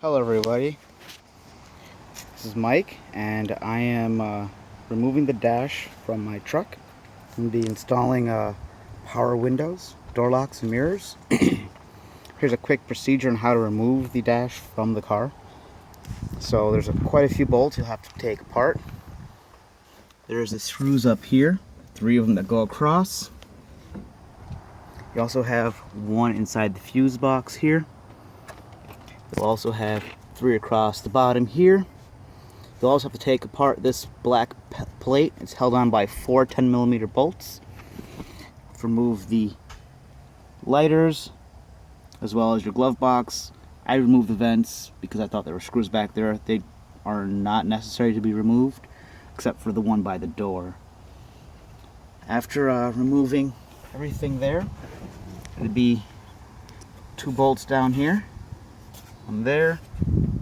Hello everybody, this is Mike and I am removing the dash from my truck. I'm going to be installing power windows, door locks and mirrors. Here's a quick procedure on how to remove the dash from the car. So there's quite a few bolts you'll have to take apart. There's the screws up here, 3 of them that go across. You also have one inside the fuse box here. You'll also have 3 across the bottom here. You'll also have to take apart this black plate. It's held on by 4 10mm bolts. Remove the lighters as well as your glove box. I removed the vents because I thought there were screws back there. They are not necessary to be removed except for the one by the door. After removing everything there, it'd be 2 bolts down here. One there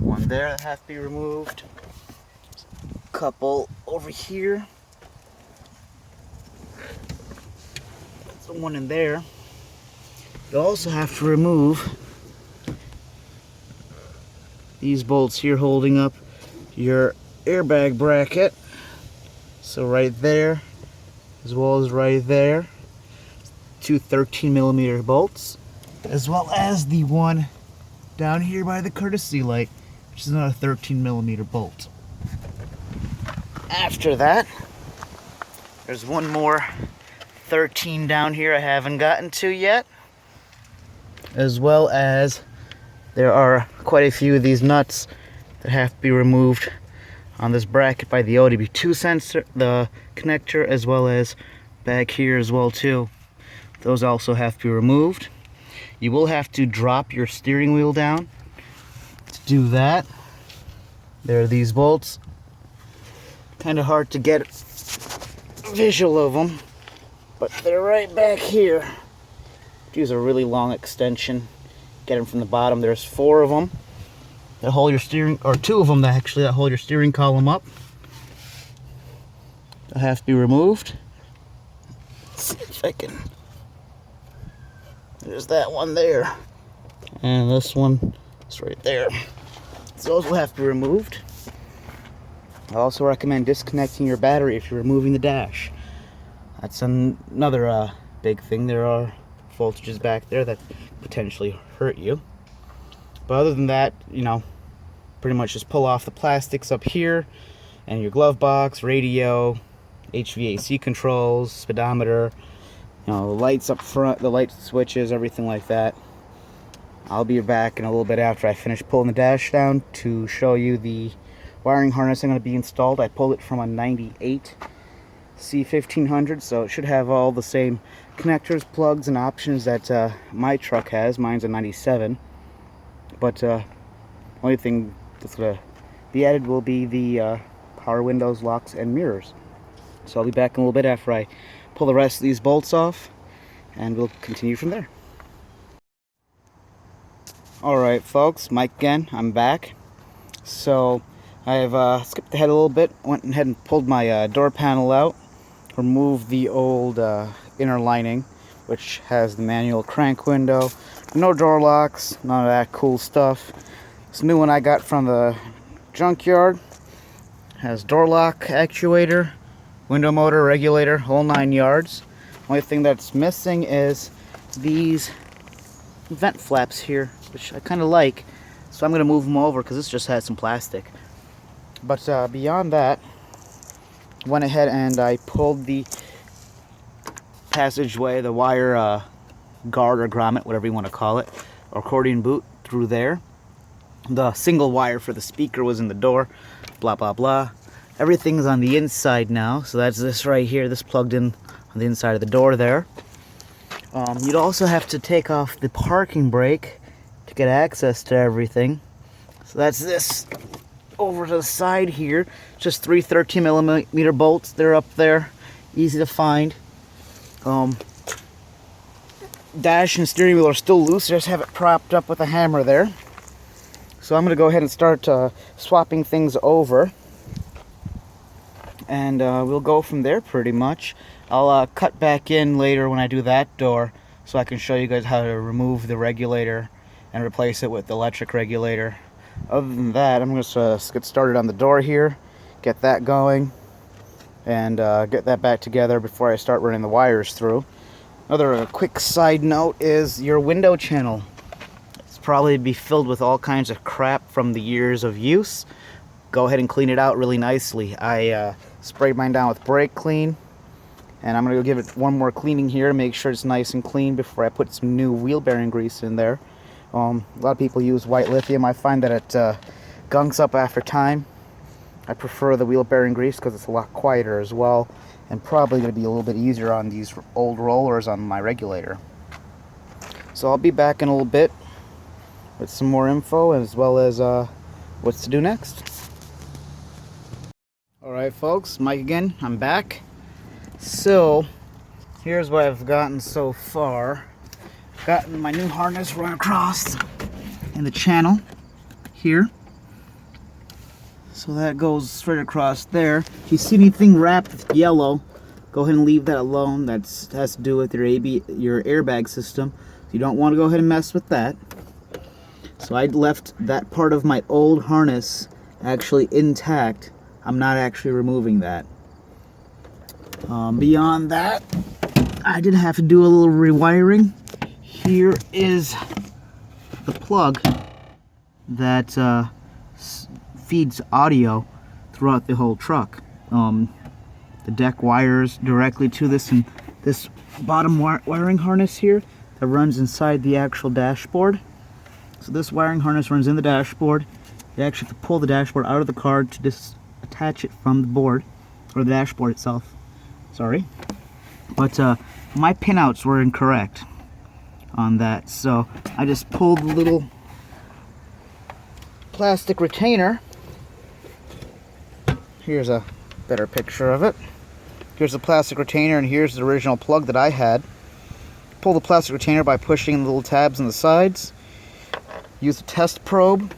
that have to be removed. Couple over here. That's the one in there. You also have to remove these bolts here holding up your airbag bracket. So right there, as well as right there, 2 13mm bolts, as well as the one down here by the courtesy light, which is another 13mm bolt. After that, there's one more 13 down here I haven't gotten to yet, as well as there are quite a few of these nuts that have to be removed on this bracket by the ODB2 sensor, the connector, as well as back here as well too. Those also have to be removed. You will have to drop your steering wheel down to do that. There are these bolts. Kind of hard to get a visual of them, but they're right back here. Use a really long extension. Get them from the bottom. There's 4 of them that hold your steering, or 2 of them that hold your steering column up. They'll have to be removed. Let's see if I can. There's that one there, and this one is right there. So those will have to be removed. I also recommend disconnecting your battery if you're removing the dash. That's another big thing. There are voltages back there that potentially hurt you. But other than that, pretty much just pull off the plastics up here and your glove box, radio, HVAC controls, speedometer, the lights up front, the light switches, everything like that. I'll be back in a little bit after I finish pulling the dash down to show you the wiring harness I'm going to be installed. I pulled it from a 98 C1500, so it should have all the same connectors, plugs, and options that my truck has. Mine's a 97. But only thing that's going to be added will be the power windows, locks, and mirrors. So I'll be back in a little bit after I pull the rest of these bolts off, and we'll continue from there. Alright folks, Mike again, I'm back. So I've skipped ahead a little bit, went ahead and pulled my door panel out, removed the old inner lining, which has the manual crank window, no door locks, none of that cool stuff. This new one I got from the junkyard has door lock actuator, window motor, regulator, whole 9 yards. Only thing that's missing is these vent flaps here, which I kind of like, so I'm going to move them over because this just has some plastic. But beyond that, went ahead and I pulled the passageway, the wire guard or grommet, whatever you want to call it, or accordion boot, through there. The single wire for the speaker was in the door, blah blah blah. Everything's on the inside now, so that's this right here, this plugged in on the inside of the door there. You'd also have to take off the parking brake to get access to everything. So that's this over to the side here. Just 3 13mm bolts. They're up there, easy to find. Dash and steering wheel are still loose. I just have it propped up with a hammer there. So I'm going to go ahead and start swapping things over. And we'll go from there pretty much. I'll cut back in later when I do that door so I can show you guys how to remove the regulator and replace it with the electric regulator. Other than that, I'm going to get started on the door here, get that going, and get that back together before I start running the wires through. Another quick side note is your window channel. It's probably be filled with all kinds of crap from the years of use. Go ahead and clean it out really nicely. I sprayed mine down with brake clean, and I'm going to go give it one more cleaning here to make sure it's nice and clean before I put some new wheel bearing grease in there. A lot of people use white lithium. I find that it gunks up after time. I prefer the wheel bearing grease because it's a lot quieter as well, and probably going to be a little bit easier on these old rollers on my regulator. So I'll be back in a little bit with some more info as well as what's to do next. Alright folks, Mike again, I'm back. So here's what I've gotten so far. Gotten my new harness run across in the channel here. So that goes straight across there. If you see anything wrapped with yellow, go ahead and leave that alone. That has to do with your airbag system. You don't want to go ahead and mess with that. So I left that part of my old harness actually intact. I'm not actually removing that. Beyond that, I did have to do a little rewiring. Here is the plug that feeds audio throughout the whole truck. The deck wires directly to this, and this bottom wiring harness here that runs inside the actual dashboard. So this wiring harness runs in the dashboard. You actually have to pull the dashboard out of the car to detach it from the board, or the dashboard itself. Sorry. But my pinouts were incorrect on that, so I just pulled the little plastic retainer. Here's a better picture of it. Here's the plastic retainer, and here's the original plug that I had. Pull the plastic retainer by pushing the little tabs on the sides. Use a test probe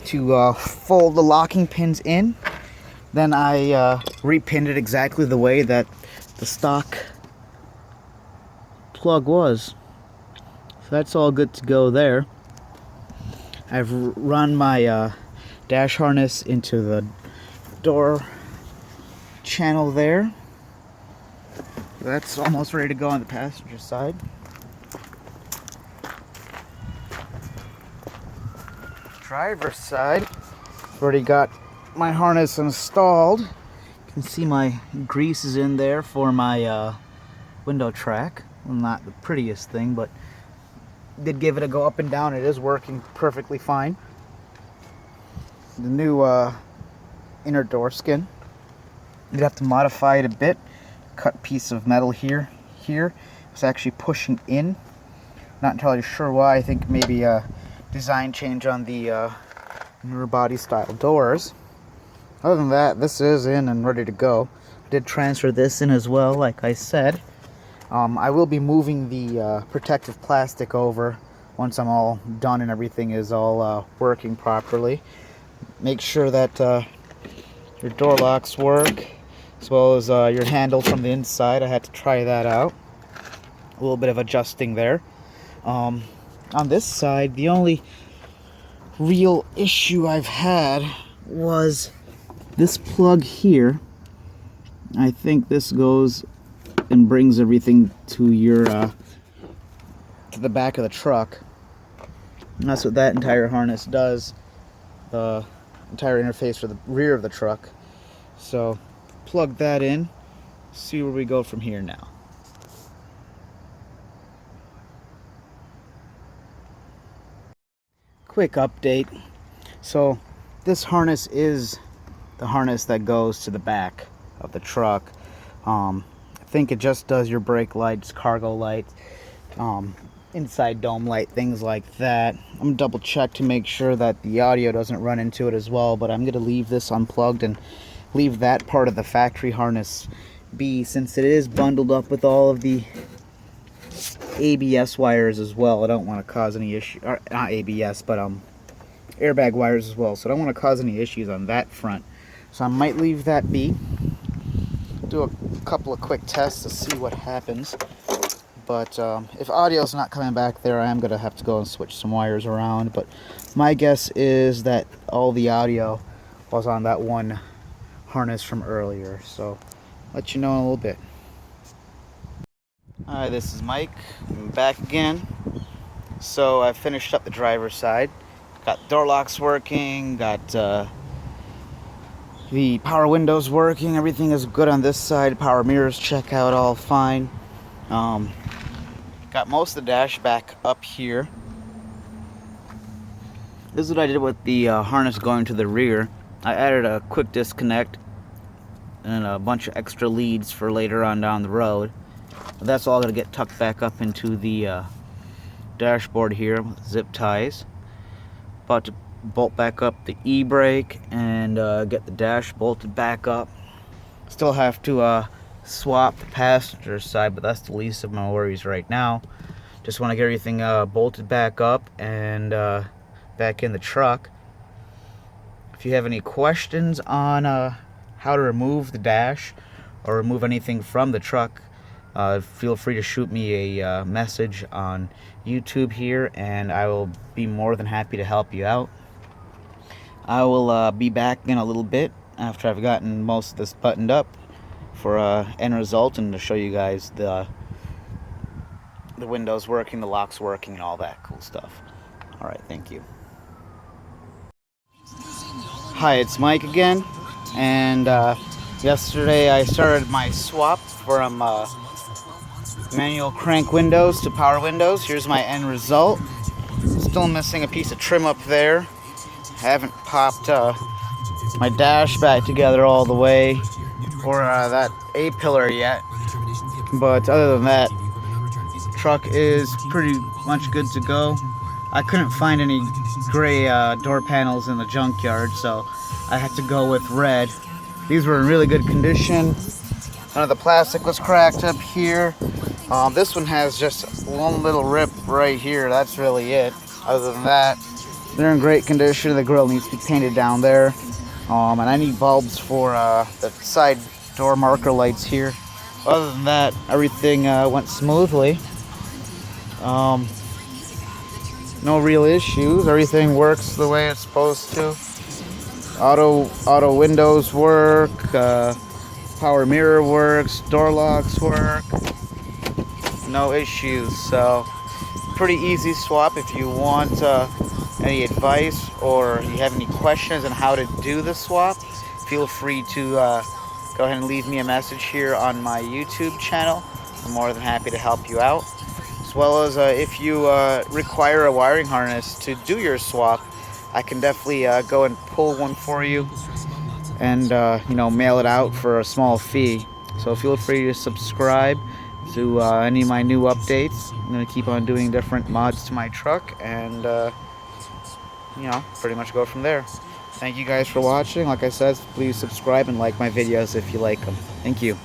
to fold the locking pins in. Then I repinned it exactly the way that the stock plug was. So that's all good to go there. I've run my dash harness into the door channel there. That's almost ready to go on the passenger side. Driver's side, already got my harness installed. You can see my grease is in there for my window track. Well, not the prettiest thing, but did give it a go up and down. It is working perfectly fine. The new inner door skin, you'd have to modify it a bit. Cut piece of metal here. It's actually pushing in. Not entirely sure why. I think maybe a design change on the newer body style doors. Other than that, this is in and ready to go. Did transfer this in as well, like I said. I will be moving the protective plastic over once I'm all done and everything is all working properly. Make sure that your door locks work, as well as your handle from the inside. I had to try that out. A little bit of adjusting there. On this side, the only real issue I've had was this plug here. I think this goes and brings everything to your to the back of the truck. And that's what that entire harness does. The entire interface for the rear of the truck. So plug that in, see where we go from here now. Quick update. So this harness is the harness that goes to the back of the truck. I think it just does your brake lights, cargo lights, inside dome light, things like that. I'm gonna double check to make sure that the audio doesn't run into it as well, but I'm gonna leave this unplugged and leave that part of the factory harness be, since it is bundled up with all of the ABS wires as well. I don't want to cause any issue, or not ABS, but airbag wires as well, so I don't want to cause any issues on that front. So I might leave that be, do a couple of quick tests to see what happens. But if audio's not coming back there, I am going to have to go and switch some wires around. But my guess is that all the audio was on that one harness from earlier. So let you know in a little bit. Hi, this is Mike. I'm back again. So I finished up the driver's side. Got door locks working, got the power windows working. Everything is good on this side. Power mirrors check out all fine. Got most of the dash back up here. This is what I did with the harness going to the rear. I added a quick disconnect and a bunch of extra leads for later on down the road. But that's all going to get tucked back up into the dashboard here with zip ties. About to bolt back up the e-brake and get the dash bolted back up. Still have to swap the passenger side, but that's the least of my worries right now. Just want to get everything bolted back up and back in the truck. If you have any questions on how to remove the dash or remove anything from the truck, feel free to shoot me a message on YouTube here, and I will be more than happy to help you out. I will be back in a little bit after I've gotten most of this buttoned up for end result, and to show you guys the windows working, the locks working, and all that cool stuff. Alright, thank you. Hi, it's Mike again, and yesterday I started my swap from manual crank windows to power windows. Here's my end result. Still missing a piece of trim up there. Haven't popped my dash back together all the way, or that A-pillar yet. But other than that, the truck is pretty much good to go. I couldn't find any gray door panels in the junkyard, so I had to go with red. These were in really good condition. None of the plastic was cracked up here. This one has just one little rip right here. That's really it. Other than that, they're in great condition. The grill needs to be painted down there. And I need bulbs for the side door marker lights here. Other than that, everything went smoothly. No real issues. Everything works the way it's supposed to. Auto windows work. Power mirror works. Door locks work. No issues. So pretty easy swap. If you want any advice or you have any questions on how to do the swap, feel free to go ahead and leave me a message here on my YouTube channel. I'm more than happy to help you out. As well as if you require a wiring harness to do your swap, I can definitely go and pull one for you and mail it out for a small fee. So feel free to subscribe to any of my new updates. I'm going to keep on doing different mods to my truck and pretty much go from there. Thank you guys for watching. Like I said, please subscribe and like my videos if you like them. Thank you.